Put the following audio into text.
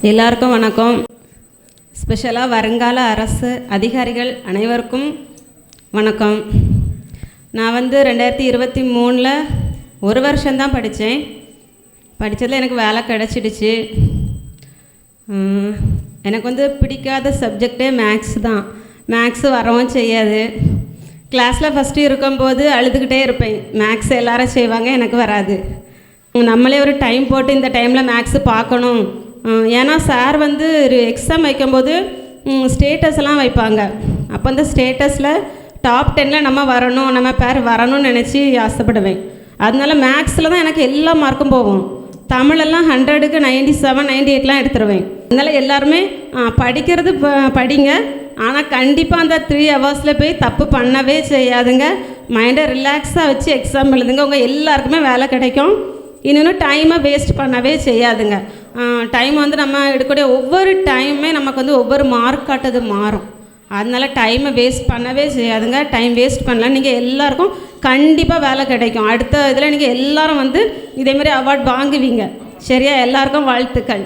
எல்லாருக்கும் வணக்கம். ஸ்பெஷலாக வருங்கால அரசு அதிகாரிகள் அனைவருக்கும் வணக்கம். நான் 2023 ஒரு வருஷம்தான் படித்தேன். படித்ததில் எனக்கு வேலை கிடச்சிடுச்சு. எனக்கு பிடிக்காத சப்ஜெக்டே மேக்ஸ் தான். மேக்ஸு வரவும் செய்யாது. கிளாஸில் ஃபஸ்ட்டு இருக்கும்போது அழுதுகிட்டே இருப்பேன். மேக்ஸ் எல்லோரும் செய்வாங்க, எனக்கு வராது. நம்மளே ஒரு டைம் போட்டு இந்த டைமில் மேக்ஸு பார்க்கணும். ஏன்னா சார் ஒரு எக்ஸாம் வைக்கும்போது ஸ்டேட்டஸ் எல்லாம் வைப்பாங்க. அப்போ அந்த ஸ்டேட்டஸில் டாப் 10 நம்ம வரணும், நம்ம பேர் வரணும்னு நினச்சி ஆசைப்படுவேன். அதனால மேக்ஸில் தான் எனக்கு எல்லா மார்க்கும் போகும். தமிழெல்லாம் 100க்கு 97, 98 எடுத்துருவேன். அதனால் எல்லாருமே படிக்கிறது படிங்க, ஆனால் கண்டிப்பாக அந்த 3 ஹவர்ஸில் போய் தப்பு பண்ணவே செய்யாதுங்க. மைண்டை ரிலாக்ஸாக வச்சு எக்ஸாம் எழுதுங்க. உங்கள் எல்லாருக்குமே வேலை கிடைக்கும். இன்னொன்று டைமை வேஸ்ட் பண்ணவே செய்யாதுங்க. டைம் நம்ம எடுக்கக்கூடிய ஒவ்வொரு டைமுமே நமக்கு ஒவ்வொரு மார்க் காட்டுறது மாறும். அதனால் டைமை வேஸ்ட் பண்ணவே செய்யாதுங்க. டைம் வேஸ்ட் பண்ணலாம். நீங்கள் எல்லாருக்கும் கண்டிப்பாக வேலை கிடைக்கும். அடுத்த இதில் நீங்கள் எல்லோரும் இதேமாதிரி அவார்ட் வாங்குவீங்க. சரியா? எல்லாருக்கும் வாழ்த்துக்கள்.